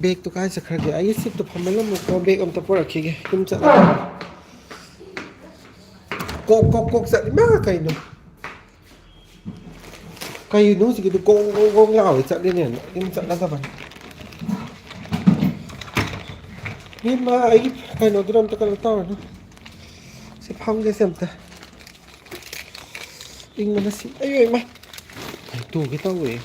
ꯕꯦꯒꯇꯣ ꯀꯥꯏ ꯆꯠꯈ꯭ꯔꯒꯦ ꯑꯩꯒꯤ ꯁꯤꯠꯇꯣ ꯐꯝꯍꯜꯂꯝꯃꯨꯀꯣ ꯕꯦꯒ ꯑꯝꯇ ꯄꯨꯔꯛꯈꯤꯒꯦ ꯌꯨꯝ ꯆꯠꯂꯒ ꯀꯣꯛ ꯀꯣꯛ ꯀꯣꯛ ꯆꯠꯂꯤꯃ ꯀꯩꯅꯣ ꯀꯩꯅꯣ ꯍꯧꯖꯤꯛꯀꯤꯗꯨ ꯒꯣꯡ ꯒꯣꯡ ꯒꯣꯡ ꯂꯥꯎꯋꯦ ꯆꯠꯂꯤꯅꯦꯅ ꯌꯨꯝ ꯆꯠꯂꯗꯕꯅꯤ ꯏꯕꯦꯝꯃ ꯑꯩꯒꯤ ꯀꯩꯅꯣꯗꯨꯅ ꯑꯝꯇ ꯀꯩꯅꯣ ꯇꯧꯔꯅꯨ ꯁꯤ ꯐꯝꯒꯦꯁꯦ ꯑꯝꯇ ꯏꯪꯕꯅ ꯁꯤ ꯑꯌꯣ ꯏꯃꯥ ꯇꯨꯒꯦ ꯇꯧꯋꯦ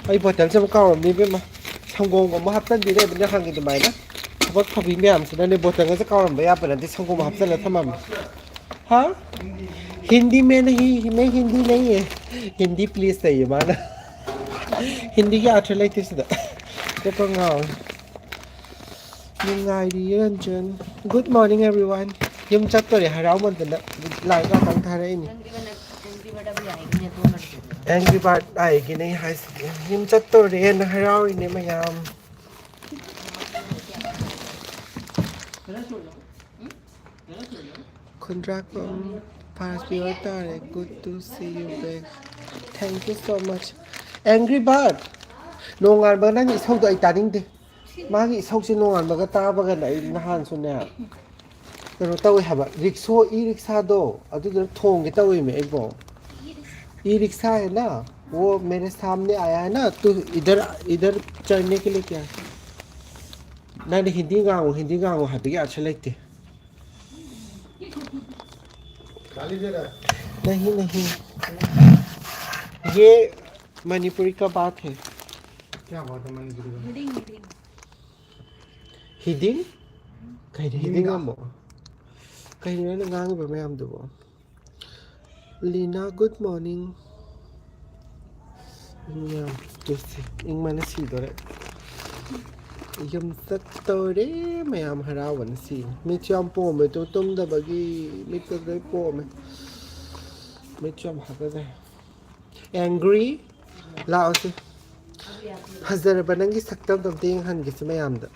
ꯑꯩ ꯕꯣꯇꯜꯁꯦ ꯑꯃꯨꯛ ꯀꯥꯎꯔꯝꯅꯤ ꯏꯕꯦꯝꯃ ꯁꯪꯒꯣꯝꯒ ꯑꯃꯨꯛ ꯍꯥꯞꯆꯤꯟꯕꯤꯔꯦꯕꯅ ꯍꯪꯉꯤ ꯑꯗꯨꯃꯥꯏꯅ ꯊꯕꯛ ꯐꯕꯤ ꯃꯌꯥꯝꯁꯤꯅꯅꯦ ꯕꯣꯇꯜꯒꯁꯦ ꯀꯥꯎꯔꯝꯕ ꯌꯥꯕ ꯅꯠꯇꯦ ꯁꯪꯒꯣꯝ ꯍꯥꯞꯆꯤꯜꯂ ꯊꯝꯃꯝꯃꯦ ꯍꯥ हिंदी में नहीं मैं हिंदी नहीं है हिंदी प्लीज चाहिए माना हिंदी की आठ लेते सिदा कोका ngao ꯅꯨꯡꯉꯥꯏꯔꯤꯌꯦ ꯔꯟꯖꯟ ꯒꯨꯗ ꯃꯣꯔꯅꯤꯡ ꯑꯦꯕ꯭ꯔꯤꯋꯥꯟ ꯌꯨꯝ ꯆꯠꯇꯣꯔꯦ ꯍꯔꯥꯎꯃꯟꯗꯅ ꯂꯥꯏꯛ ꯉꯥꯛꯇꯪ ꯊꯥꯔꯛꯏꯅꯤ ꯑꯦꯡꯒ꯭ꯔꯤ ꯕꯥꯔꯠ ꯑꯥꯏꯒꯤꯅꯦ ꯍꯥꯏꯁꯤꯗꯤ ꯌꯨꯝ ꯆꯠꯇꯣꯔꯦꯅ ꯍꯔꯥꯎꯔꯤꯅꯦ ꯃꯌꯥꯝ ꯈꯨꯟꯗ꯭ꯔꯥꯛꯄꯝ ꯐꯥꯔꯁ ꯄꯤꯌꯔ ꯇꯥꯔꯦ good to see you back thank you so much ꯑꯦꯡꯒ꯭ꯔꯤ ꯕꯥꯔꯠ ꯅꯣꯡꯉꯥꯟꯕ ꯅꯪꯒꯤ ꯏꯁꯧꯗꯣ ꯑꯩ ꯇꯥꯅꯤꯡꯗꯦ ꯃꯥꯒꯤ ꯏꯁꯧꯁꯦ ꯅꯣꯡꯉꯥꯟꯕꯒ ꯇꯥꯕꯒꯅ ꯑꯩ ꯅꯍꯥꯟꯁꯨꯅꯦ ꯀꯩꯅꯣ ꯇꯧꯋꯦ ꯍꯥꯏꯕ ꯔꯤꯛꯁꯣ ꯏ ꯔꯤꯛꯁꯥꯗꯣ ꯑꯗꯨꯗꯨꯅ ꯊꯣꯡꯒꯦ ꯇꯧꯋꯤꯃꯦ ꯑꯩꯕꯣ ई रिक्शा है ना वो मेरे सामने आया है ना तो इधर इधर चढ़ने के लिए क्या नहीं हिंदी गाँव हाथी अच्छा लगते नहीं नहीं ये मणिपुरी का बात है क्या बात है मणिपुरी का हिडिंग कहीं हिडिंग अमो कहीं ना गांग में हम दो लीना गुड मॉर्निंग ꯏꯪ ꯃꯅ ꯁꯤꯗꯣꯔꯦ ꯌꯨꯝ ꯆꯠꯇꯣꯔꯦ ꯃꯌꯥꯝ ꯍꯔꯥꯎꯕꯅ ꯁꯤ ꯃꯤꯠꯁꯨ ꯌꯥꯝ ꯄꯣꯝꯃꯦ ꯇꯣ ꯇꯨꯝꯗꯕꯒꯤ ꯃꯤꯠꯇ ꯂꯣꯏ ꯄꯣꯝꯃꯦ ꯃꯤꯠꯁꯨ ꯌꯥꯝ ꯍꯥꯀꯠꯆꯩ ꯑꯦꯡꯒ꯭ꯔꯤ ꯂꯥꯛꯑꯣꯁꯦ ꯐꯖꯔꯕ ꯅꯪꯒꯤ ꯁꯛꯇꯝꯗꯣ ꯑꯝꯇ ꯌꯦꯡꯍꯟꯒꯦꯁꯦ ꯃꯌꯥꯝꯗ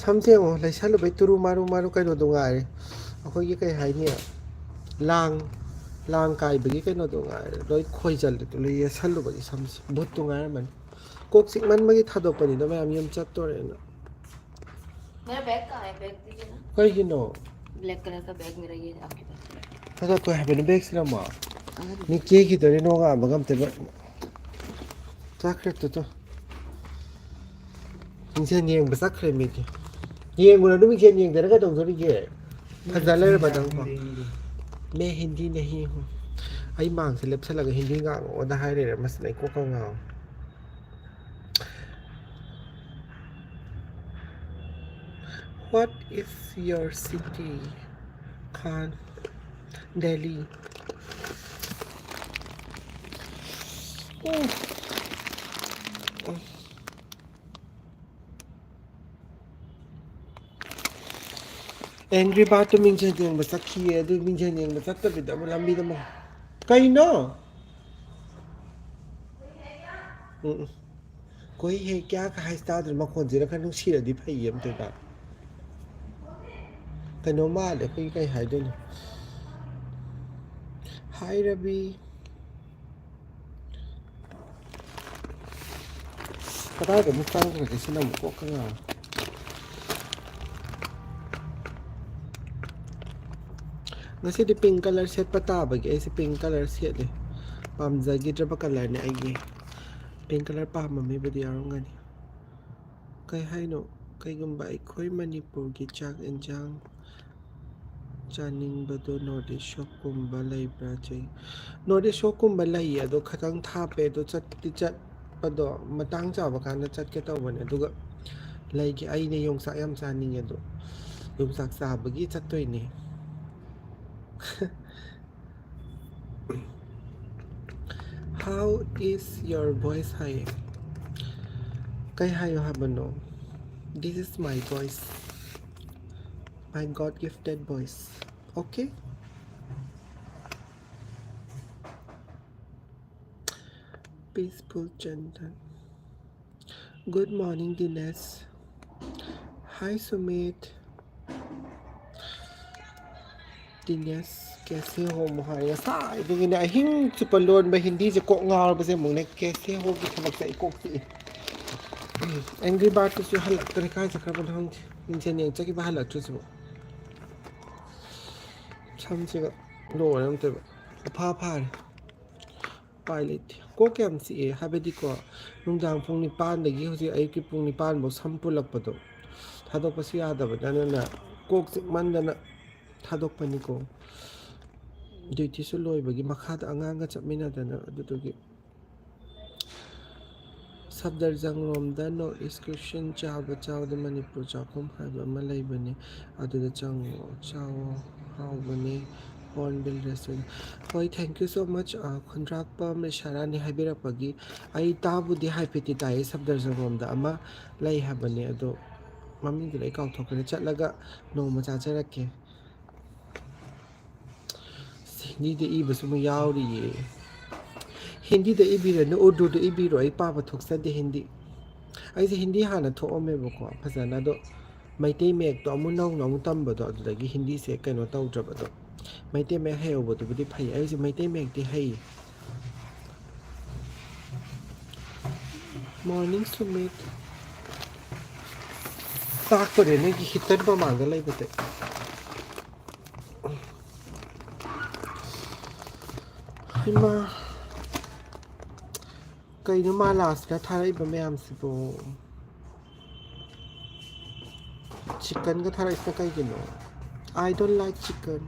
ꯁꯝꯁꯦ ꯌꯦꯡꯉꯣ ꯂꯩꯁꯜꯂꯨꯕꯩ ꯇꯨꯔꯨ ꯃꯥꯔꯨ ꯃꯥꯔꯨ ꯀꯩꯅꯣꯗꯣ ꯉꯥꯏꯔꯦ ꯑꯩꯈꯣꯏꯒꯤ ꯀꯩ ꯍꯥꯏꯅꯤ ꯂꯥꯡ ꯀꯥꯏꯕꯒꯤ ꯀꯩꯅꯣꯗꯣ ꯉꯥꯏꯔꯦ ꯂꯣꯏ ꯈꯣꯏꯖꯜꯂꯦ ꯂꯣꯏ ꯌꯦꯁꯜꯂꯨꯕꯒꯤ ꯁꯝꯁꯦ ꯕꯨꯠꯇꯨ ꯉꯥꯏꯔꯝꯃꯅꯤ ꯀꯣꯛ ꯆꯤꯛꯃꯟꯕꯒꯤ ꯊꯥꯗꯣꯛꯄꯅꯤꯗ ꯃꯌꯥꯝ ꯌꯨꯝ ꯆꯠꯇꯣꯔꯦꯅ मेरा बैग कहाँ है बैग दीजिए ना कहीं ब्लैक कलर का बैग मेरा ये आपके पास फटा कोई है बैग से ना मी केक की तरह नोगा बगम ते चाकलेट तो इंसान ये बस आखिर में के ये गुना तो मिशन ये इधर का तो थोड़ी ये फजल है बदन को मैं हिंदी नहीं हूँ आई मांग से लेप्स लगा हिंदी का वो दा हाय रे मस्त नहीं को का What is your city? Khan, Delhi. Angry Bird to minsan yung basta kiye do minsan yung basta tabi da mo lambi da mo. Kay no. कोई है क्या कहा स्टार मखोन से रखा नुक सीरा दी भाई ये मतलब कनो माल है कोई कहीं हाय दोनों हाय रवि पता है मुझे तांग करके सुना मुझको कहाँ ngasi di pink color set patabag ay si pink color set eh pamzagi drapa color ni ay pink color pamami ba di arong gani kay hay no kay gumba ako'y Manipur gi chak enjang chaning bado nordic shop kumba lay brachay nordic shop kumba lay ado khatang thape do chat ti chat pado matang chawa kana chat ke taw bane aduga lay gi ay ne yung sak yam chaning ado yung sak sabagi chattoy ni How is your voice high? Kay hayo habano. This is my voice. My God-gifted voice. Okay? Peaceful, gentle. Good morning, Dinesh. Hi Sumit. Dinesh कैसे हो मुहारे साइ दिगिने अहिंग चुपलोन बे हिंदी से Coke ngaur बसे मुने कैसे हो की थबक से Coke सी angry bird से हलक तरे काय सकरा बन इंजन ने चकी बा हलक तुसु 참치가 노랑 때 파파를 पायलट को क्या सी हाबेदिको नुंदांग पुंग निपान दगी होजि अयुकी पुंग निपान बो संपुलकपदो थादोकपसु यादबदनना कोक चिकमंदना थादोकपनिको ड्यूटी सु लोइबगी मखादा अंगांगा चमिनादना अदुदुगी सबदरजंग रोमदा नॉर्थ ईस्ट क्रिश्चियन चाबा चावदा मणिपुर चाकुम हाइबा अमा लैबनी अदुदा चंगो चावो हाउबनी हॉर्नबिल रेस्टोरेंट होय थैंक यू सो मच खुंद्राकपम इशारानी हाइबिरपगी आई ताबुदी हाइफेति ताई सबदरजंग रोमदा अमा लै हाबनी अदो मम्मी लै काउथोकने चटलगा नोमा चाचरके हिंदी दे इबसु मु यावरिये हिंदी दे इबिरन उर्दू दे इबिरो आई पाबा थोक्सदे हिंदी ꯑꯩꯁꯦ ꯍꯤꯟꯗꯤ ꯍꯥꯟꯅ ꯊꯣꯛꯑꯝꯃꯦꯕꯀꯣ ꯐꯖꯅ ꯑꯗꯣ ꯃꯩꯇꯩ ꯃꯌꯦꯛꯇꯣ ꯑꯃꯨꯛ ꯅꯧꯅ ꯑꯃꯨꯛ ꯇꯝꯕꯗꯣ ꯑꯗꯨꯗꯒꯤ ꯍꯤꯟꯗꯤꯁꯦ ꯀꯩꯅꯣ ꯇꯧꯗ꯭ꯔꯕꯗꯣ ꯃꯩꯇꯩ ꯃꯌꯦꯛ ꯍꯩꯍꯧꯕꯗꯨꯕꯨꯗꯤ ꯐꯩ ꯑꯩꯁꯦ ꯃꯩꯇꯩ ꯃꯌꯦꯛꯇꯤ ꯍꯩ ꯃꯣꯔꯅꯤꯡ ꯁꯨꯃꯤꯠ ꯇꯥꯛꯄꯔꯦ ꯅꯣꯏꯒꯤ ꯍꯤꯇꯔ ꯃꯃꯥꯡꯗ ꯂꯩꯕꯗ ꯏꯃꯥ ꯀꯩꯅꯣ ꯃꯥ ꯂꯥꯁꯇ ꯊꯥꯔꯛꯏꯕ ꯃꯌꯥꯝꯁꯤꯕꯨ चिकन का थारा इसमें कई kilo I don't like chicken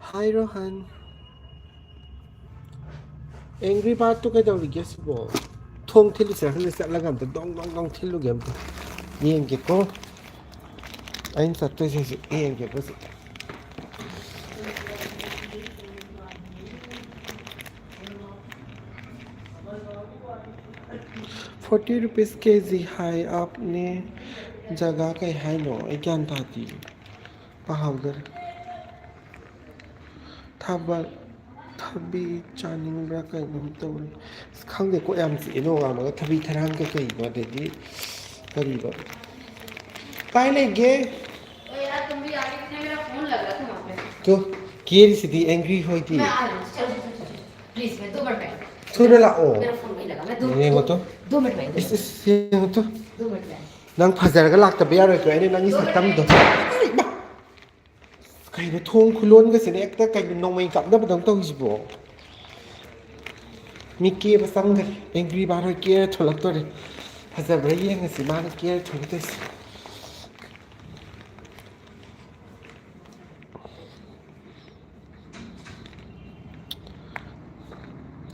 hi Rohan angry बात तो कई दौड़ी गया सुबह थोंग थिलु से हमने से लगा तो डोंग डोंग डोंग थिलु गेम तो ये इनके को आइन सत्ते से ये इनके बस 40 रुपीस केजी है आपने जगह कहीं है नो ज्ञान थाती पाउडर थाबर थबी चानिंग कहीं तो खांगे को एम सी नो मगर थबी थरांग के कहीं बदेगी करीब काय लेगे यार तुम भी आगे कितने मेरा फोन लग रहा था वहां पे तो केरी सीधी एंग्री हुई थी मैं आ रही हूं चलो प्लीज मैं 2 मिनट में थोड़ा लाओ मेरा फोन नहीं लगा मैं 2 मिनट में इस ये तो 2 मिनट में नंग फजरगा लाक्तबे यारोय को आइने नंगी सतमदो कहीं थोंग खुलोन गसिने एकता कहीं नोंमै कापनबदंग तौजिबो मिकी बसंग एंग्री बार के थोलक्तोरे फजरब्रा येंगसि मान के थोलक्तोस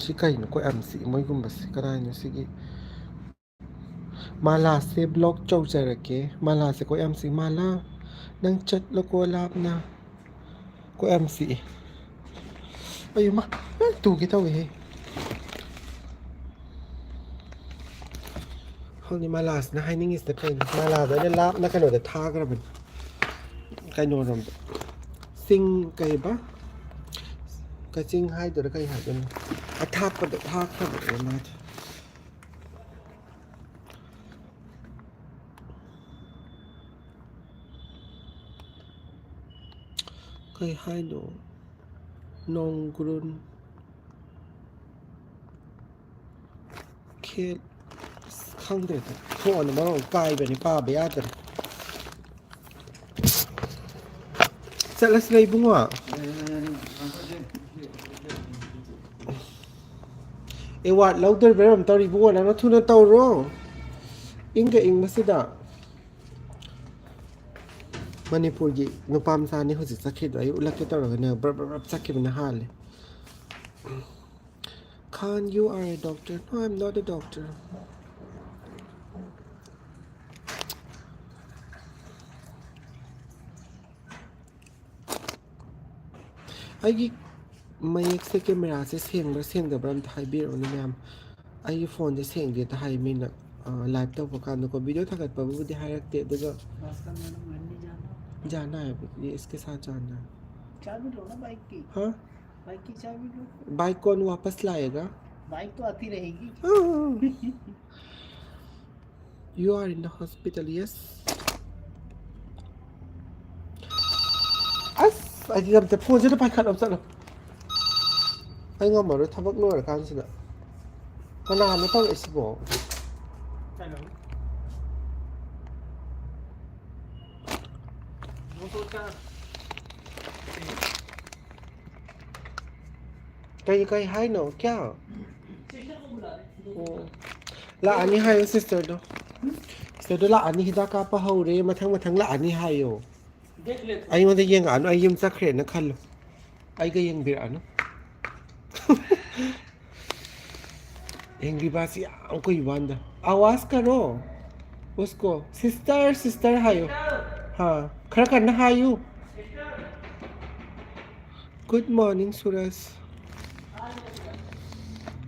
ꯁꯤ ꯀꯩꯅꯣ ꯀꯣ ꯌꯥꯝ ꯁꯤ ꯃꯣꯏꯒꯨꯝꯕꯁꯤ ꯀꯗꯥꯏꯅꯣ ꯁꯤꯒꯤ ꯃꯥꯂꯥꯁꯦ ꯕ꯭ꯂꯣꯛ ꯇꯧꯖꯔꯒꯦ ꯃꯥꯂꯥꯁꯦ ꯀꯣ ꯌꯥꯝ ꯁꯤ ꯃꯥꯂꯥ ꯅꯪ ꯆꯠꯂꯣꯀꯣ ꯂꯥꯞꯅ ꯀꯣ ꯌꯥꯝ ꯁꯤ ꯑꯌꯨꯃ ꯇꯨꯒꯦ ꯇꯧꯋꯦꯍꯦ ꯍꯧꯖꯤꯛ ꯃꯥꯂꯥꯁꯤꯅ ꯍꯥꯏꯅꯤꯡꯉꯤꯁꯤꯅ ꯀꯩꯅꯣ ꯃꯥꯂꯥꯗ ꯑꯩꯅ ꯂꯥꯞꯅ ꯀꯩꯅꯣꯗ ꯊꯥꯈ꯭ꯔꯕꯅꯤ ꯀꯩꯅꯣꯔꯣꯝꯗ ꯆꯤꯡ ꯀꯩꯕ ꯀꯆꯤꯡ ꯍꯥꯏꯗꯣꯏꯔꯥ ꯀꯩ ꯍꯥꯏꯗꯣꯏꯅꯣ ꯑꯊꯥꯞꯄꯗ ꯊꯥꯈ꯭ꯔꯕꯅꯦ ꯃꯥꯗꯤ ꯀꯩ ꯍꯥꯏꯅꯣ ꯅꯣꯡꯒ꯭ꯔꯨꯟ ꯈꯦꯠ ꯈꯪꯗ꯭ꯔꯦꯗ ꯐꯣꯟꯅ ꯃꯔꯣꯟ ꯀꯥꯏꯕꯅꯤ ꯄꯥꯕ ꯌꯥꯗ꯭ꯔꯦ ꯆꯠꯂꯁꯤꯔ ꯏꯕꯨꯡꯉꯣ ꯑꯦꯋꯥꯔꯗ ꯂꯧꯗꯣꯔꯤꯕ꯭ꯔꯥ ꯀꯩꯅꯣꯝ ꯇꯧꯔꯤ ꯏꯕꯨꯡꯉꯣ ꯅꯪꯅ ꯊꯨꯅ ꯇꯧꯔꯣ ꯏꯪꯒ ꯏꯪꯕꯁꯤꯗ ꯃꯅꯤꯄꯨꯔꯒꯤ ꯅꯨꯄꯥ ꯃꯆꯥꯅꯤ ꯍꯧꯖꯤꯛ ꯆꯠꯈꯤꯗꯣ ꯑꯩ ꯎꯠꯂꯛꯀꯦ ꯇꯧꯔꯒꯅꯦ ꯕ꯭ꯔꯞ ꯕ꯭ꯔꯞ ꯕ꯭ꯔꯞ ꯆꯠꯈꯤꯕꯅ ꯍꯥꯜꯂꯦ Khan, you are a doctor. No, I'm not a doctor. ꯑꯩꯒꯤ ꯃꯌꯦꯛꯁꯦ ꯀꯦꯃꯦꯔꯥꯁꯦ ꯁꯦꯡꯕ꯭ꯔꯥ ꯁꯦꯡꯗꯕ꯭ꯔꯥ ꯑꯝꯇ ꯍꯥꯏꯕꯤꯔꯛꯎꯅꯦ ꯃꯌꯥꯝ ꯑꯩꯒꯤ ꯐꯣꯟꯁꯦ ꯁꯦꯡꯗꯦꯇ ꯍꯥꯏ ꯃꯤꯅ लाइव तब कानूको वीडियो थगतपबुदी हायरक्ते अदुगा जाना है ये इसके साथ जाना है चाबी लो ना बाइक की हाँ बाइक की चाबी लो बाइक कौन वापस लाएगा बाइक तो आती रहेगी. You are in the hospital, yes. As I did the phone to the packet of Salo. I know my tabak lower cancer. When I'm a toilet small. चलो. वो सोचा. Kay hi no, kya? Sister को बुला रहे. La ani hayo sister do. Sister la ani hida ka pa haure mathang la ani hayo. देख लेते. Ay mo de yeng ano ay yim sa kre na khalo. Ay ga yeng bir ano. Angry basi ang ko iwanda. Awas karo. Usko sister hayo. Ha, khara karna hayo. Good morning Suras.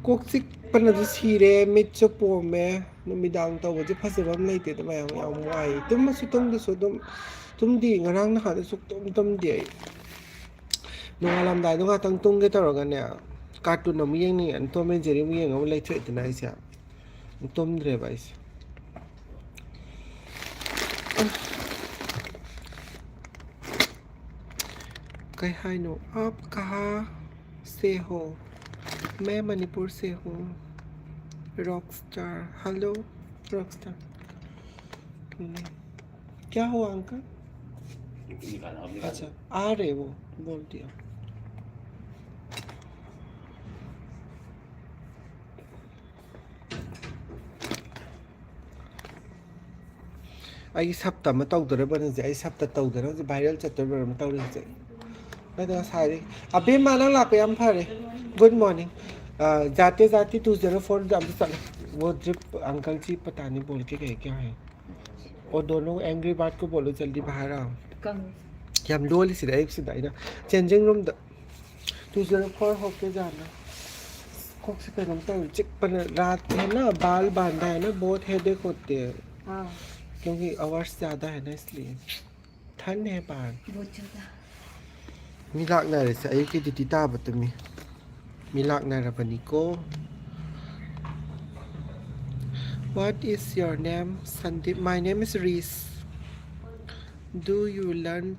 Koksik panadu sire mitso po me numidang tawo je phasabam leite da mayam yam wai tum su tum du so tum di ngarang na khade suk tum di no alam dai no ga tang tung ge taro ga ne cartoon no miyeng ni an to men jeri miyeng am lai thwe tna isa tum dre bai kai hai no आप कहाँ से हो मैं मणिपुर से हूँ Rockstar hello Rockstar क्या हुआ uncle अच्छा आ रहे वो बोल दिया आई सप्ताह में तौदरबन जे आई सप्ताह तौदर जे वायरल चतुर्बर में तौर जे नदा सारी अबे माना लापे हम फरे गुड मॉर्निंग जाते जाते 204 जब चल वो ट्रिप अंकल जी पता नहीं बोल के गए क्या है और दोनों एंग्री बात को बोलो जल्दी बाहर आओ कि हम लोल से एक से दाई ना चेंजिंग रूम 204 होके जाना कोक से कदम तो चिक पर रात है ना बाल बांधा है ना बहुत हेडेक होते हैं हाँ क्योंकि आवर्स ज़्यादा है ना इसलिए ठंड है बाहर बहुत ज़्यादा मिलाक ना रहे से एक ही ड्यूटी ताब तुम्हें मिलाक ना रबनी को What is your name Sandeep my name is Reese Do you learn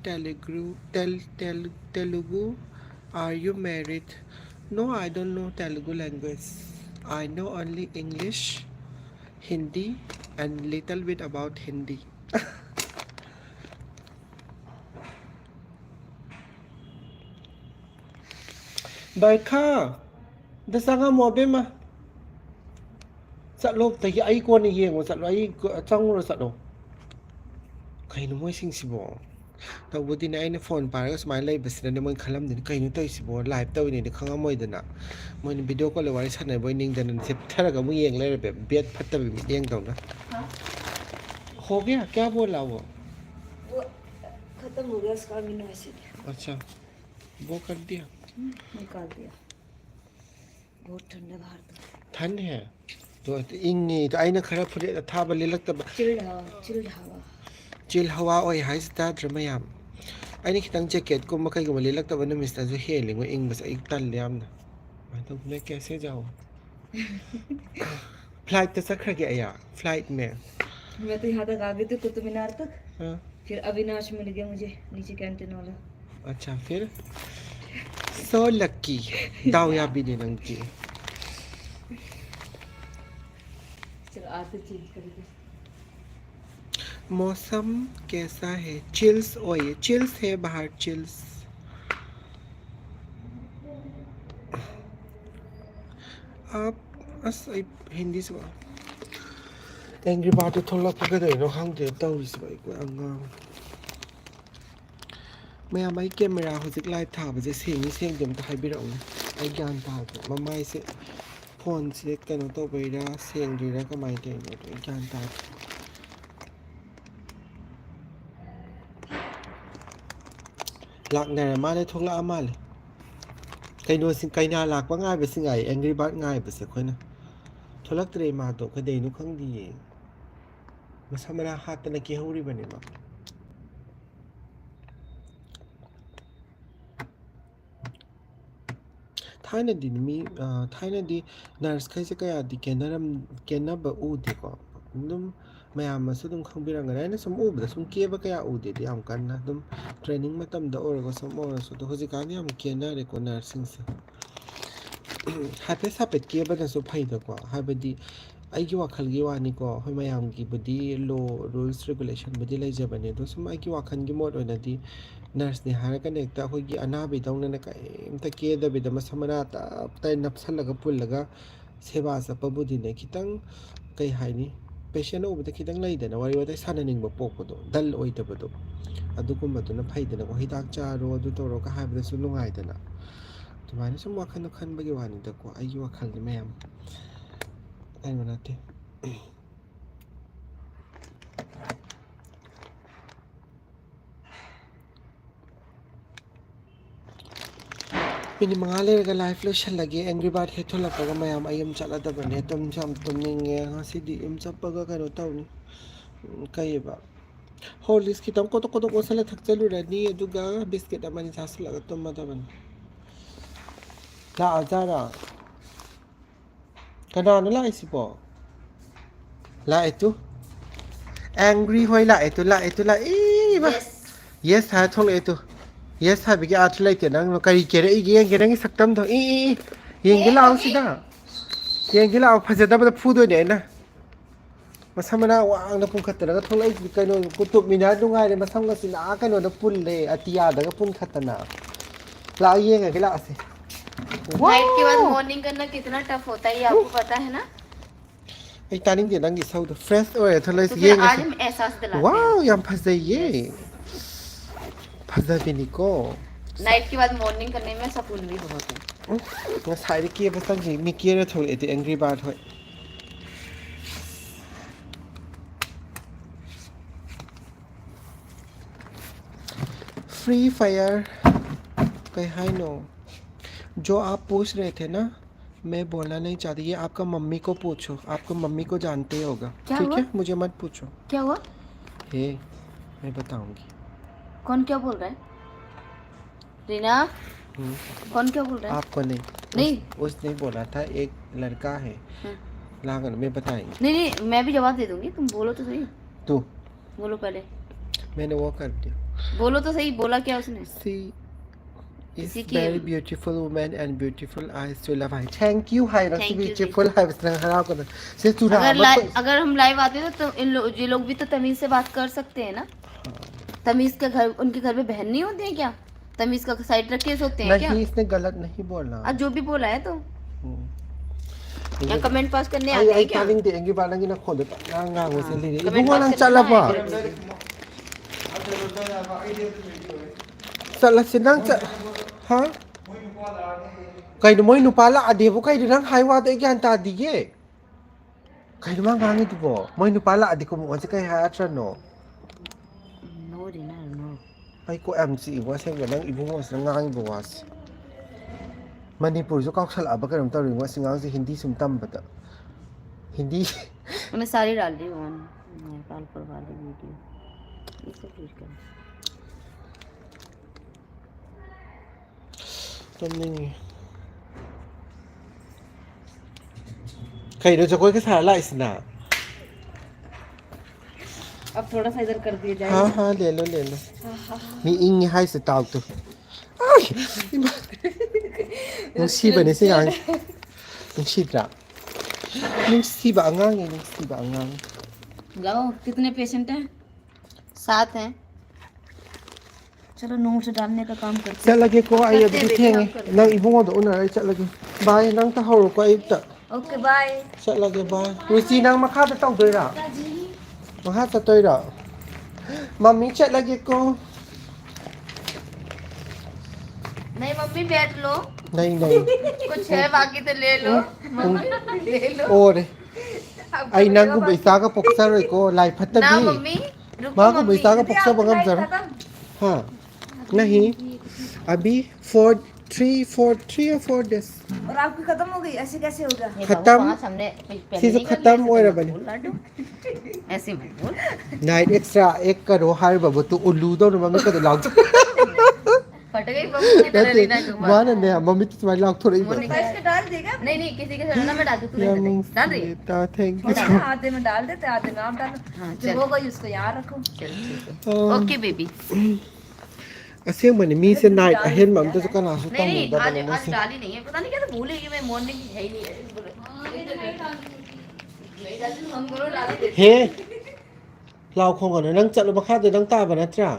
Telugu Are you married No I don't know Telugu language I know only English Hindi and little bit about Hindi Baikha Dasanga mobe ma Sat lo tagi ai ko ni yeng sat lo ai chang ro sat lo Kai no moi sing sibo Tawbudi na ai na phone para ka smile lai basina ne moi khalam din kai no toi sibo live taw ni de khanga moi dana moi ni video call le wari sanai boy ning dan se thara ga mu yeng le be bet phatta bi mi yeng taw na हो गया क्या बोला वो खत्म हो गया उसका amino acid अच्छा वो कर दिया निकाल दिया बहुत ठंडा बाहर तो ठंड है तो इंगी तो आइना खरा फुरे था बले लगता चिल हवा ओय हाई स्टार ड्रमयाम आइना खितंग जैकेट को मकई को बले लगता बन मिस्टर जो हेलिंग वो इंग बस एक तल याम ना मैं तो मैं कैसे जाऊं फ्लाइट तो सखर गया या फ्लाइट में मैं तो यहाँ तक आ गई थी कुतुब मीनार तक हाँ फिर अविनाश मिल गया मुझे नीचे कैंटीन वाला अच्छा फिर सो लकी दावया भी नहीं नंगी चल आते चेंज करेंगे मौसम कैसा है चिल्स ओए चिल्स है बाहर चिल्स आप हिंदी से एंग्री बात थोड़ा पकड़े खाते तौरीब अगाम मैम आई कैमेरा हजिक लाइट थाबसे सेंगी सेंगदम हाइबिरउन आई ग्यान ताद ममाई से फोन से कनो तौबैरा सेंगदुरा कमाई तैनो ग्यान ताद लाकना माले थोला माले कईनो सिंग कईना लाकपा गायबसे गाय एंग्री बर्ड गायबसे खोना थोलक्तरे मातो कदैनो खंगदिये मसमरा हातना की हौरिबने मा थाइनदी मी थाइनदी नर्स खैसे कयादी केनब उदेको दुम मैम दुम खंबिरंगन आइना सम उबदा सम केबा कया उदेदी याम कन्ना दुम ट्रेनिंग मतमदा ओरगो सम ओरसो तो होजिकानी याम केनारेको नर्सिंग से हाफेट हाफेट केबदसु फैदको हाबदी ꯑꯩꯒꯤ ꯋꯥꯈꯜꯒꯤ ꯋꯥꯅꯤꯀꯣ ꯑꯩꯈꯣꯏ ꯃꯌꯥꯝꯒꯤꯕꯨꯗꯤ ꯂꯣ ꯔꯨꯜꯁ ꯔꯤꯒꯨꯂꯦꯁꯟꯕꯨꯗꯤ ꯂꯩꯖꯕꯅꯦ ꯑꯗꯣ ꯁꯨꯝ ꯑꯩꯒꯤ ꯋꯥꯈꯜꯒꯤ ꯃꯣꯠ ꯑꯣꯏꯅꯗꯤ ꯅꯔꯁꯅꯤ ꯍꯥꯏꯔꯒꯅ ꯍꯦꯛꯇ ꯑꯩꯈꯣꯏꯒꯤ ꯑꯅꯥꯕꯤꯗꯧꯅ ꯀꯩꯝꯇ ꯀꯦꯗꯕꯤꯗ ꯃꯁꯝ ꯃꯅꯥ ꯇꯞ ꯇꯥꯏ ꯅꯞꯁꯜꯂꯒ ꯄꯨꯜꯂꯒ ꯁꯦꯕꯥ ꯆꯠꯄꯕꯨꯗꯤꯅꯦ ꯈꯤꯇꯪ ꯀꯩ ꯍꯥꯏꯅꯤ ꯄꯦꯁꯦꯟ ꯎꯕꯗ ꯈꯤꯇꯪ ꯂꯩꯗꯅ ꯋꯥꯔꯤ ꯋꯥꯇꯥꯏ ꯁꯥꯟꯅꯅꯤꯡꯕ ꯄꯣꯛꯄꯗꯣ ꯗꯜ ꯑꯣꯏꯗꯕꯗꯣ ꯑꯗꯨꯒꯨꯝꯕꯗꯨꯅ ꯐꯩꯗꯅꯀꯣ ꯍꯤꯗꯥꯛ ꯆꯥꯔꯣ ꯑꯗꯨ ꯇꯧꯔꯣꯒ ꯍꯥꯏꯕꯗꯁꯨ ꯅꯨꯡꯉꯥꯏꯗꯅ ꯑꯗꯨꯃꯥꯏꯅ ꯁꯨꯝ ꯋꯥꯈꯜꯗꯣ ꯈꯟꯕꯒꯤ ꯋꯥꯅꯤꯗꯀꯣ ꯑꯩꯒꯤ ꯋꯥꯈꯜꯗꯤ ꯃꯌꯥꯝ ꯀꯩꯅꯣ ꯅꯠꯇꯦ ꯃꯤꯅꯤꯠ 5 ꯂꯩꯔꯒ ꯂꯥꯏꯐ ꯂꯣꯏꯁꯜꯂꯒꯦ ꯑꯦꯡꯒ꯭ꯔꯤ ꯕꯥꯔꯗ ꯍꯦꯛ ꯊꯣꯛꯂꯛꯄꯒ ꯃꯌꯥꯝ ꯑꯩ ꯌꯨꯝ ꯆꯠꯂꯗꯕꯅꯦ ꯇꯨꯝꯁꯨ ꯌꯥꯝ ꯇꯨꯝꯅꯤꯡꯉꯦ ꯉꯁꯤꯗꯤ ꯌꯨꯝ ꯆꯠꯄꯒ ꯀꯩꯅꯣ ꯇꯧꯅꯤ ꯀꯩꯑꯕ ꯍꯣꯔꯂꯤꯛꯁ ꯈꯤꯇꯪ ꯀꯣꯇꯣꯛ ꯀꯣꯇꯣꯛ ꯑꯣꯠꯁꯜꯂ ꯊꯛꯆꯜꯂꯨꯔꯅꯤ ꯑꯗꯨꯒ ꯕꯤꯁꯀꯤꯠ ꯑꯃꯅꯤ ꯆꯥꯁꯤꯜꯂꯒ ꯇꯨꯝꯃꯗꯕꯅꯤ ꯂꯥꯛꯑꯖꯥꯔꯥ ꯀꯅꯥꯅꯣ ꯂꯥꯛꯏꯁꯤꯕꯣ ꯂꯥꯛꯑꯦ ꯇꯨ ꯑꯦꯡꯒ꯭ꯔꯤ ꯍꯣꯏ ꯂꯥꯛꯑꯦ ꯇꯨ ꯂꯥꯛꯑꯦ ꯏꯃꯥ ꯌꯦꯁ ꯍꯥꯏꯔ ꯊꯣꯛꯂꯛꯑꯦ ꯇꯨ ꯌꯦꯁ ꯍꯥꯏꯕꯒꯤ ꯑꯥꯔꯊ ꯂꯩꯇꯦ ꯅꯪ ꯀꯔꯤ ꯀꯦꯔꯛꯏꯒꯦ ꯌꯦꯡꯒꯦ ꯅꯪꯒꯤ ꯁꯛꯇꯝꯗꯣ ꯌꯦꯡꯒꯦ ꯂꯥꯛꯑꯣ ꯁꯤꯗ ꯌꯦꯡꯒꯦ ꯂꯥꯛꯑꯣ ꯐꯖꯗꯕꯗ ꯐꯨꯗꯣꯏꯅꯦ ꯑꯩꯅ ꯃꯁꯝ ꯃꯅꯥ ꯋꯥꯡꯅ ꯄꯨꯡꯈꯠꯇꯅꯒ ꯊꯣꯛꯂꯛꯏ ꯀꯩꯅꯣ ꯀꯨꯇꯨꯞ ꯃꯤꯅꯥꯔ ꯅꯨꯡꯉꯥꯏꯔꯦ ꯃꯁꯝꯒꯁꯤꯅ ꯀꯩꯅꯣꯗ ꯄꯨꯜꯂꯦ ꯑꯇꯤꯌꯥꯗꯒ ꯄꯨꯟꯈꯠꯇꯅ ꯂꯥꯛꯑꯣ येंगे लासे नाइट के बाद मॉर्निंग करना कितना टफ होता है ये आपको पता है ना ꯑꯩ ꯇꯥꯅꯤꯡꯗꯦ ꯅꯪꯒꯤ ꯏꯁꯧꯗꯣ ꯐ꯭ꯔꯦꯁ ꯑꯣꯏꯔꯦ तो ꯊꯣꯛꯂꯛꯏꯁꯤ फिर आज ꯌꯦꯡꯉꯁꯤ हम एहसास दिलाते हैं ꯋꯥꯎ आपको ꯌꯥꯝ ꯐꯖꯩꯌꯦ यस ꯐꯖꯕꯤꯅꯤꯀꯣ नाइट के बाद मॉर्निंग करने में सुकून भी बहुत है ꯉꯁꯥꯏꯗ ꯀꯦꯕ ꯆꯪꯈꯤ ꯃꯤ ꯀꯦꯔ ꯊꯣꯛꯂꯛꯑꯦꯗꯤ ꯑꯦꯡꯒ꯭ꯔꯤ ꯕꯥꯔꯗ ꯍꯣꯏ फ्री फायर कहीं है नो जो आप पूछ रहे थे ना मैं बोलना नहीं चाहती ये आपका मम्मी को पूछो आपको मम्मी को जानते ही होगा ठीक है मुझे मत पूछो क्या हुआ हे मैं बताऊंगी कौन क्या बोल रहा है रीना कौन क्या बोल रहा है आपको नहीं उसने बोला था एक लड़का है लागन मैं बताएंगी नहीं मैं भी जवाब दे दूंगी तुम बोलो तो सही तू बोलो पहले मैंने वो कर दिया बोलो तो सही बोला क्या उसने सी is very beautiful woman and beautiful eyes to love her thank you hi रसी beautiful है इस तरह हराओ कर से तू अगर हम लाइव आते तो ये लोग भी तो तमीज से बात कर सकते हैं ना तमीज के घर उनके घर में बहन नहीं होते हैं क्या तमीज का साइड रख के सोते हैं क्या नहीं इसने गलत नहीं बोला जो भी बोला है तो या कमेंट पास करने आते हैं क्या तालिंग देंगे बालंगी ना खोल देता ngang से ले इबुंgo nang chalaba चलसे नंग हाँ कहीं मोई नुपाला आदेबो कहीं नंग हाईवा तो क्या अंता दिए कहीं मां गांगी तुबो मोई नुपाला आदि को मुझे कहीं हाया चनो नो रीना नो आई को एमसी वो से नंग इबुंgo से ngangi बवास मणिपुर जो काउसल अब करम तौरी वो सिंगांग से हिंदी सुन तम बता हिंदी मैं सारी डाल दी हूं नेपाल पर वाली वीडियो इसे क्लिक कर कहीं जो कोई के सारा इसना अब थोड़ा सा इधर कर दिया जाए हाँ हाँ ले लो नी इंग हाई से ताऊ तो नुसीबने से yang नुसीद्रा नुसीबा अंगांग ये नुसीबा अंगांग लाओ कितने पेशेंट हैं 7 हैं चलो नोट डालने का काम करते चल लगे को आई अभी ठेंगे नंग इबुंगो दो उना चल लगे बाय नंग ता हरो को आई ता ओके बाय चल लगे बाय रुचि नंग मखा ता तौ दोइरा मखा ता तोइरा मम्मी चल लगे को नहीं मम्मी बैठ लो नहीं कुछ है बाकी तो ले लो मम्मी ले लो और आई नंग को बैसा का पक्सा रे को लाई फत्ता ना भी मम्मी मां को बैसा का पक्सा बगम जरा हाँ नहीं अभी 3 or 4 days और आपकी खत्म हो गई ऐसे कैसे होगा खत्म सीजन खत्म हो रहा बने ऐसे मत बोल नाइट एक्स्ट्रा एक करो हर बाबू तू उल्लू दो ना मैं कद लाग फट गई बबू की तरह रीना के ऊपर माना ने मम्मी तो तुम्हारी लाख थोड़ी वो नहीं इसके डाल देगा नहीं नहीं किसी के साथ ना मैं डाल दूं तू या नहीं मुंह डाल रही है? बेटा थैंक यू थोड़ा ना आधे में डाल देते आधे में आप डालो हाँ, जो चल। होगा उसको यहाँ रखो चल ठीक है ओके बेबी असेंबनी मी से नाइट अहेन मम तो कना सु नहीं नहीं तंग आज दबने आज से डाली नहीं है पता नहीं कैसे भूल गई मैं मॉर्निंग की है ही नहीं है नहीं डाली तो हम दोनों डाल ही देते เฮ้เราคงก่อนนะนั่งจัดลงมาค่าเดี๋ยวนั่งตาบนะจ้า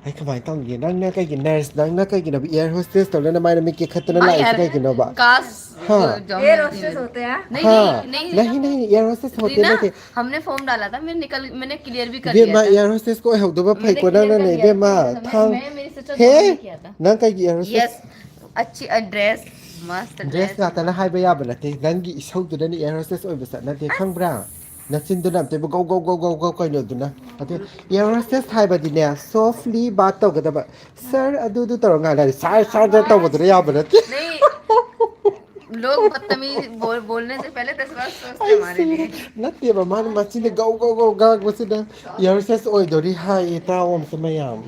ไอ้ขมายต้องอย่างนั่งหน้าใกล้กินเนสนั่งหน้าใกล้กินแบบแอร์โฮสเตสตอนนั้นทำไมเราไม่เกี่ยขัดตัวนั้นไล่ใกล้กินเราบ้า काश हाँ। जॉब ये में रोस्टेस होते हैं नहीं हाँ नहीं नहीं नहीं एयर होस्टेस होते रीना नहीं थे हमने फॉर्म डाला था मैंने क्लियर भी कर เบี้ย दिया มา था แอร์โฮสเตสก็เฮลดูว่าไผ่ मैंने กว่านั้น clear นั่น कर เลย दिया เบี้ยมา था। ทาง मैं मेरी सिस्टर เฮ้ ने किया था นั่งใกล้แอร์โฮสเตส यस अच्छी ड्रेस मस्त เดรส ड्रेस งาแต่ละให้ไปยาบนะทีนั่งกี่เช่าตัวนั้นแอร์โฮสเตสโอ้ยบริษัทนั่นทีข้างบรานั่นจินตัวนั้นแต่บุกโกก็อยู่ตัวนั้นทีแอร์โฮสเตสไทยบัดเนี่ย softly บาตโต้ก็แต่แบบ sir ดูตลอดงานเลยสายจะต้องมาตัวยาบนะที नहीं लोग बदतमीज बोलने से पहले 10 बार सोचते हमारे लिए นัดเดียบมันมาจินเดgo กากมาสินะแอร์โฮสเตสโอ้ยโดรีไฮตาอมสมัยยาม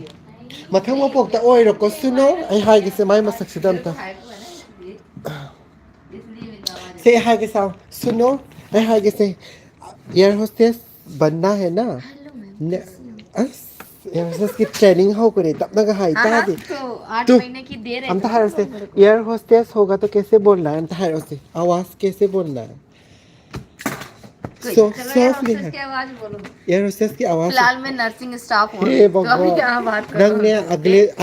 มาทั้งว่าพวกตาโอ้ยเราก็สุนองไอไฮกิสมัยมาสักสิดัมตา Say hi के साथ सुनो मैं hi के से एयर होस्टेस बनना है ना एयर होस्टेस की ट्रेनिंग हो करे तब ना हाई ता दे तो 8 तू महीने की देर है हम तो हायर से एयर होस्टेस होगा तो कैसे बोलना है हम तो हायर से आवाज कैसे बोलना है so softly है उसकी आवाज बोलो एयर होस्टेस की आवाज फिलहाल मैं नर्सिंग स्टाफ हूँ हे तो अभी यहाँ भगवान बात कर नंग ने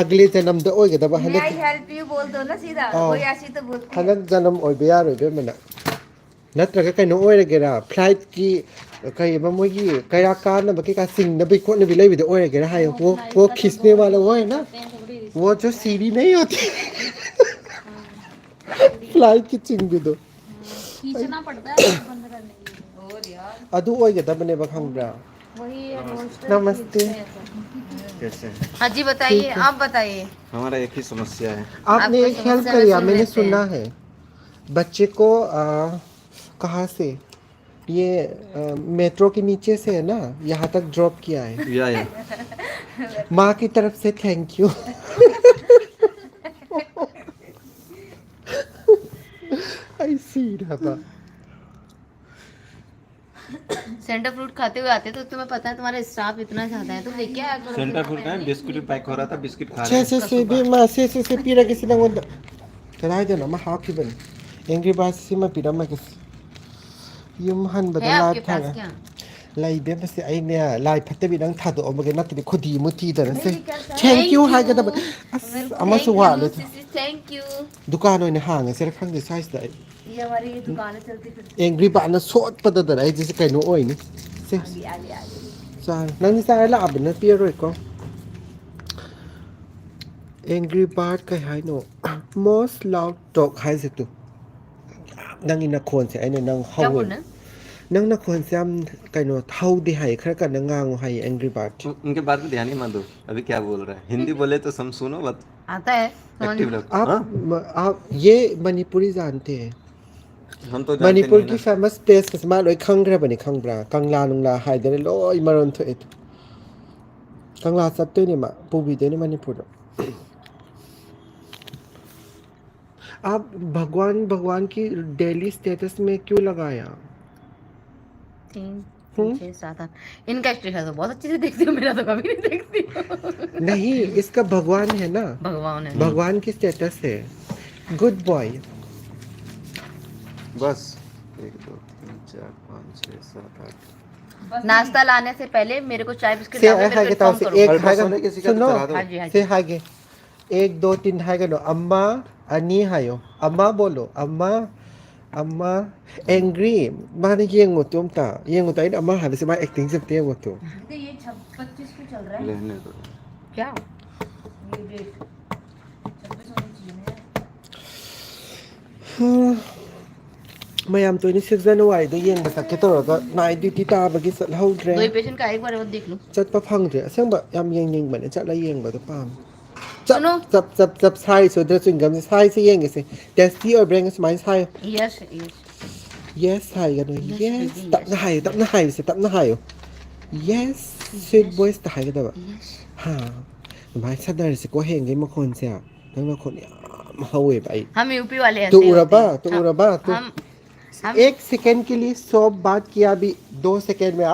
अगले जन्म दे ओए गदा मैं आई हेल्प यू बोल दो ना सीधा हाँ। कोई ऐसी तो बोलती है हनक जन्म ओए बेयार ओए बे मना नत्रगा कइनो ओए गेरा फ्लाइट की कई मोगी कया कार न बके का सिंग न बे को न बे ले बे ओए गेरा हाय वो खींचने वाला वो है ना वो जो सीढ़ी नहीं होती फ्लाइट की चिंग भी दो खींचना पड़ता है बंद करने के लिए और यार अदु ओए गेदा बने बखंगब्रा वही रोस्टेस नमस्ते कैसे हैं? हाँ जी बताइए आप बताइए हमारा एक ही समस्या है आपने आपको एक हेल्प समस्या करी में सुन मैंने लेते सुना है बच्चे को कहाँ से ये मेट्रो के नीचे से है ना यहाँ तक ड्रॉप किया है या माँ की तरफ से थैंक यू आई सी रहा सेंटर फ्रूट खाते हुए आते तो तुम्हें पता है तुम्हारा स्टाफ इतना ज्यादा है तो लेके आया करो सेंटर फूड का है बिस्किट भी पैक हो रहा था बिस्किट खा रहे छे हैं छे से भी माँ से पीरा किसी ना वो करा दे ना माँ हाँ की बन एंग्री बास से मैं पीरा मैं किस युम हन है बदला आपके था पास क्या लाई बे बस आई ने लाई फते भी नंग था तो ओमगे नत भी खुदी मुती तरह से थैंक यू हाय गदा अमा सुवा ले थैंक यू दुकान ओने हांग से खंग दे साइज दा ये हमारी ये दुकानें चलती फिरती एंग्री बा ना सोट पद दा आई जैसे कइनो ओइ नि से आगे सा नंग सा ला अब न पियर रोय को angry bird kai hai no most loud dog hai se tu nang ina khon se ai ne nang क्या hau बोलना nang na khon se am kaino thau de hai khara ka nang ngang hai angry bird उनके बात में ध्यान ही मत दो अभी क्या बोल रहा है हिंदी बोले तो हम सुनो बस आता है एक्टिव लोग आप ये मणिपुरी जानते हैं हम तो जानते मणिपुर नहीं की ना फेमस प्लेस के समान लोग खंगरा बने खंगब्रा कंगला नुंगला हाय दे लोय मरन तो एत कंगला सब तो नहीं मा पुबी दे नहीं मणिपुर आप भगवान की डेली स्टेटस में क्यों लगाया 3 6 7 8 इनका स्टेटस तो बहुत अच्छे से देखती हूँ मेरा तो कभी नहीं देखती हूँ नहीं इसका भगवान है ना भगवान है भगवान की स्टेटस है गुड बॉय बस 1 2 3 4 5 6 7 8 नाश्ता लाने से पहले मेरे को चाय बिस्किट से लाओ, हाय फिर के ताऊ कॉल से करो। एक अल्ट्रासाउंड हाय है किसी का तो सुनो करा दो। हाँ जी हाँ से जी हाय के 1 2 3 हाय के नो अम्मा अनि हायो अम्मा बोलो अम्मा अम्मा एंग्री माने ये ngotum ta ये ngota इन अम्मा हाले से मा एक्टिंग से ते ngotum तो ये 25 को चल रहा है लेने दो क्या ये डेट 26 होनी चाहिए ना mayam to ni 6 January do yeng ba sakke to ga night duty ta ba gi sat दो haudre ही पेशेंट का एक बार और देख लो chat pa phangre aseng ba yam yeng ba ne chat la yeng ba to pam सुनो chap sai so de swing gam sai se yeng se that's the or bring us my sai yes yes yes hai ga no Yes, yes baby, tap na hai se tap na hai yes sweet voice ta hai ga da ba yes ha भाई सदर से को हेंगे मखोन से नंग मखोन याम हवे भाई हम यूपी वाले तो ऐसे ही होते हैं। तो उड़बा तो हम 1 सेकंड के लिए 100 बात किया भी 2 सेकंड में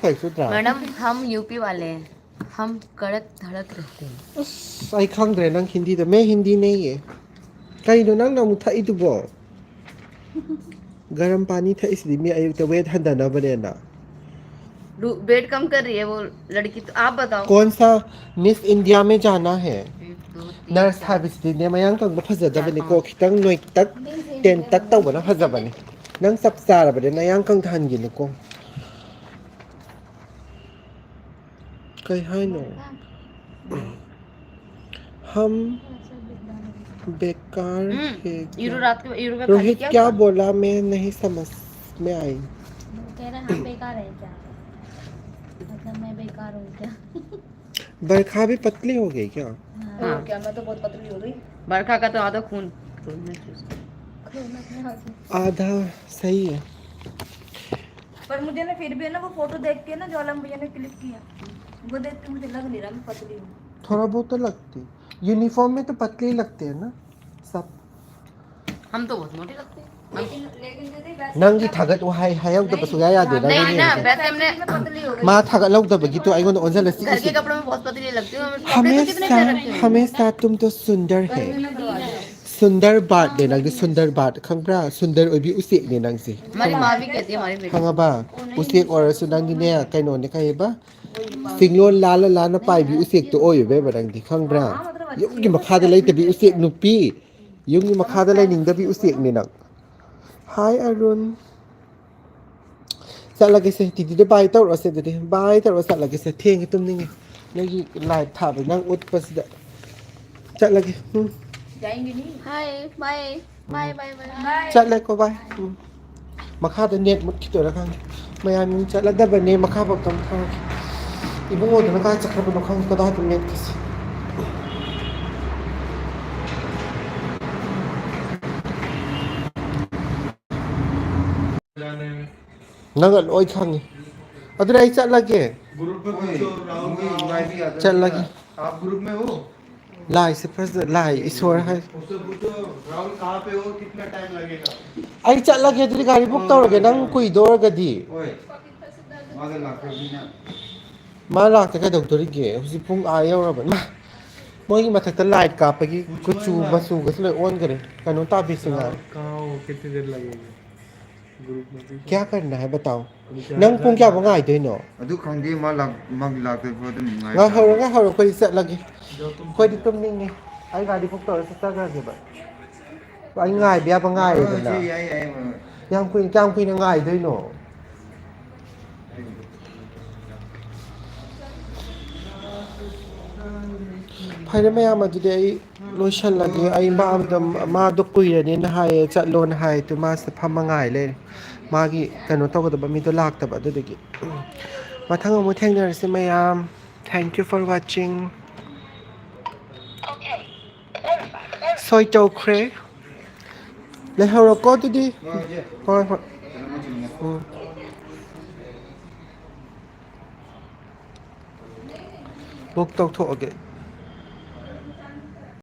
कैसे था मैडम हम यूपी वाले हैं, हम कड़क धड़क रहते हैं। आई खंग्रे नंग हिंदी तो मैं हिंदी नहीं है कहीं तो नंग नंग था इतुबो गर्म पानी था इसलिए मैं आयु तो वेट हंदा बने ना वेट कम कर रही है वो लड़की, तो आप बताओ। कौन सा मिस इंडिया में जाना है 1 2 3 नर्स हाबिसदी ने मयांग कंग फजदबने को खितंग नोई तक 10 तक तौबना फजबने नंग सब सारबने नयांग कंग थानगिन को कई हाय नो हम बेकार है यूरो रात के यूरो में रोहित क्या बोला मैं नहीं समझ में आई कह रहे हम बेकार है क्या, मतलब मैं बेकार हूँ क्या। बरखा भी पतली हो गई क्या हाँ क्या, मैं तो बहुत पतली हो गई। बरखा का तो आधा खून आधा सही है पर मुझे ना फिर भी ना वो फोटो देख के ना जो आलम भैया ने क्लिक किया, वो देख के मुझे लग नहीं रहा मैं पतली हूँ। थोड़ा बहुत तो लगती यूनिफॉर्म में तो पतली लगते हैं ना सब हम तो बहुत मोटे लगते हैं। नंगी थागत वहाई हायव तो बसुया याद है नहीं ना, वैसे हमने पतली हो गई। माँ थागत लौट दबगी तो आइगोन ओंजल सी घर के कपड़ों में बहुत पतली लगती हूँ। कपड़े तो कितने प्यारे रखते हैं। हमेशा तुम तो सुंदर है सुंदर बात ने नंग सुंदर बात खंगब्रा सुंदर ओबी उसे ने नंग से हमारी माँ भी कहती है हमारी बेटी। खंगबा उसे और सुनंग ने कइनो ने कइबा सिंगलोन लाल लाल पाई भी उसे तो ओय बे बदंग दी खंगब्रा युगी मखादा लेते भी उसे नुपी युगी मखादा ले निंग भी उसे ने नंग हाय अरुण चलगे से दीदी बाय तौर से दीदी बाय तौर चलगे से ꯊꯦꯡꯉꯦ ꯇꯨꯝꯅꯤꯡꯉꯦ ꯅꯪꯒꯤ ꯂꯥꯏꯠ ꯊꯥꯕ ꯅꯪ ꯎꯠꯄꯁꯤꯗ ꯆꯠꯂꯒꯦ जाएंगे नहीं। Hi bye bye bye bye ꯆꯠꯂꯦꯀꯣ ꯕꯥꯏ ꯃꯈꯥꯗ ꯅꯦꯠ ꯃꯨꯠꯈꯤꯗꯣꯏꯔꯥ ꯈꯪꯗꯦ ꯃꯌꯥꯝ ꯆꯠꯂꯗꯕꯅꯦ ꯃꯈꯥꯐꯥꯎꯇ ꯑꯃꯨꯛ ꯊꯥꯔꯒꯦ 이봉호도 가 잠깐만 너 거다 하던 내 뜻이 नंगल ओई खांगे अदर आई चल लगे ग्रुप में कोई राहुल की लाइव ही आता है चल लगे आप ग्रुप में हो लाई से फर्स्ट लाई ईश्वर है उससे पूछो राहुल कहाँ पे हो कितना टाइम लगेगा आई चल लगे तेरी गाड़ी बुक तौरगे नंग कोई दौरगदी ओए मागे लाखों भी ना मा लाख तक दौतरिगे हुजी पुंग आ यौरबन मा मोगी मथक लाइट कापगी कुचू मसू गसले ऑन करे कनो ताबी सिंगा कहाँ हो कितनी देर लगेगी ग्रुप में क्या करना है बताओ नंग पुंग क्या बंगाई दोइनो अदु खंगे मग लाते हो तो नहीं nga haro ko isa lagi ko di tumning ni ay ga di pok to sa ga ge ba ay ngai bia ba ngai ji na यही yang kuin na ngai doi no phai na maya ma di ai lotion lagi ai ma do kui ne na hai chat lo na hai tu ma sa pham ngai le ma gi kano to ko da ba mi to lak ta ba du gi ma thang mo theng na se mayam thank you for watching soy chou kre le haro ko tu di ko book tau tho ge